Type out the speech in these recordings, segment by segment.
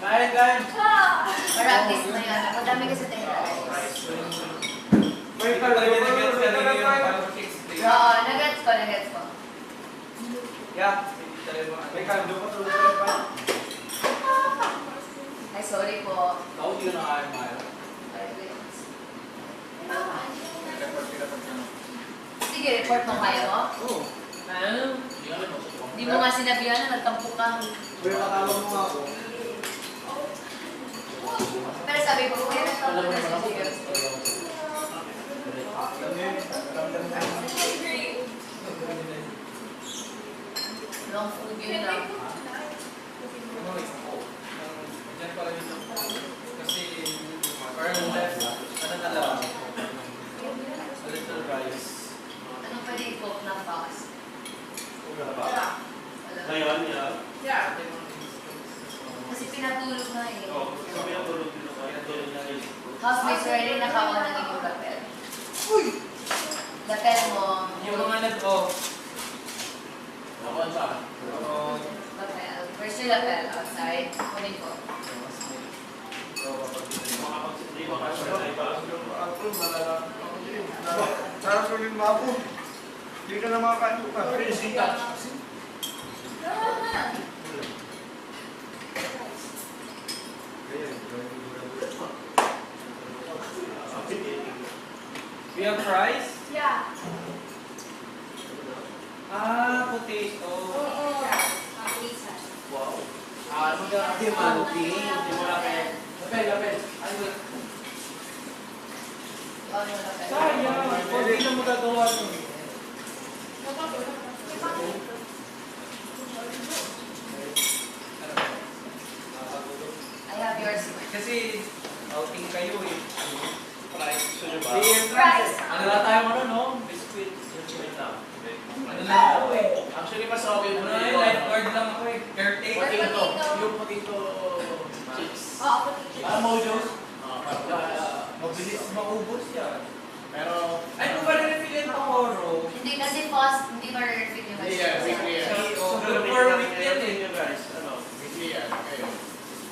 Kain! Maragis na yan. Madami kasi tayo rice. May kalagay na gets ka na yung 560. Oo, nagets ko. Yeah. May kaldo pa tulad pa. Ay, sorry po. Ako hindi ko na kaya mahal. Sige, report mo kaya mo? Oo. Hindi mo nga sinabihan na nagtampo ka. Pero nakawag mo nga ako. Pero sabi ko, kaya nagtampo na si Jigers. Long food yun lang. Diyan pala yung kasi parang left, ano na lang, a little rice. Ano pwede i-cook na fast? Ngayon, yeah. Kasi pinatulog na eh. Oo, kasi pinatulog din ako. Pinatulog na rin. Housemates ready na kawan ng inyong lapel. Lapel mo. Yung mga nag-off, Ako ang saan? Lapel. Where's your lapel? Outside? Kunin ko. Makapag-hindi ko kasi na iba. Sarap yung mabo. Hindi ka na makakain ko pa. we have fries? Yeah. Potato. Wow. Demanding. Hindi mo na kaya. Lapel. Ano? Ano yung lapel? Sayang. Hindi na magagawa ito. I have yours. Kasi outing kayo eh. Price. Gusto nyo ba? Fries. Ano na tayo no? Biscuit. Ano lang ako eh. Actually, mas okay mo Ano na eh, lifeguard lang ako eh. Caretaker. Potato. Yung potato chips. Oo, potato. Ah, Mojo's? Mabilis maubos yan. Pero... Ay, kung ba rin yung tomorrow? Hindi kasi fast, hindi ma-refill yung Hindi yan, weekly yan. So, good for a week yan eh. Guys, ano, weekly yan. Okay.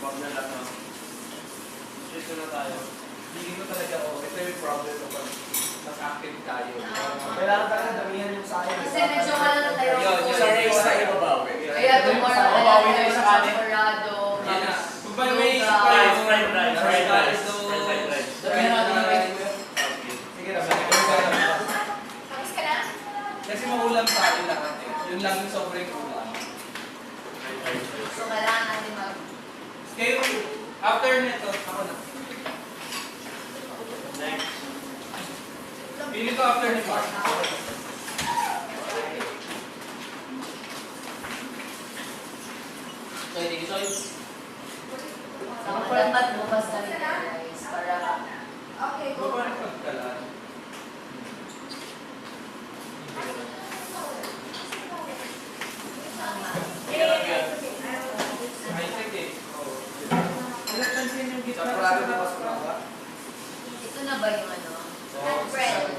Wag na lang na. Dito na tayo. Hindi ko talaga ito yung problem kapag nag-active tayo. Kailangan talaga damihan yung sayo. Kasi medyo wala na tayo. Yun, Sa race tayo babawi. Kaya tomorrow Oo, bawi tayo sa kanin. Dorado. Yan na. Kung ba may Fried rice. Fried rice. Damihan natin yung rice mo yun. Sige na, Tapos ka na? kasi maulam tayo lahat eh. Yun lang yung sobrang ulam. So, kailangan natin mag... Kayo, after nito, ako na. Next. Pili ko after ni Mark. So, hindi ko So, dapat bukas na rin guys para... Okay, Ano go. ba rin pagkalaan? High-tech eh. Ilan pansin yung gitna? Sakurado na pasok Ito na ba yung ano? Oo. Bread.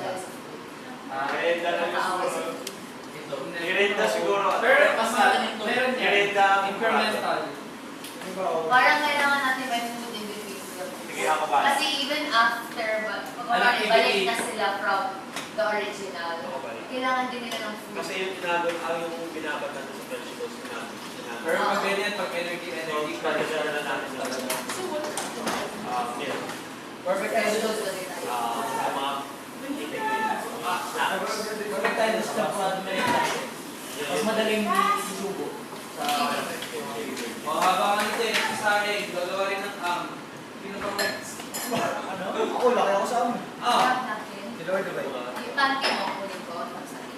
Merienda na Nakaawa gusto si... mo. Ito. Merienda siguro. Pero, Meron yan. Merienda. incremental. Parang kailangan natin may food in between. Sige, ako ba? Kasi even after, pag Anak, balik ibigay. na sila from the original, Oo, balik. kailangan din nila ng food. Kasi yung yung binabat natin sa vegetables na Pero pag ganyan, pag energy, So, pagkasya na natin talaga. Yeah. Perfect tayo Vegetables doon. ulit tayo. Mga snacks. Perfect tayo doon sa Amerika. Mas madaling isubo. Mahaba ka nito eh. Sa akin, gagawa rin ng Pinocorrex. Ano? Ako, laki ako sa amin. Grab natin. Dalawa, diba? Yung panty mo, kunin ko. Tapos natin.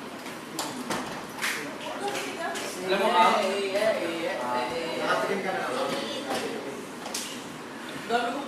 Alam mo Nakatikim ka na. dami ko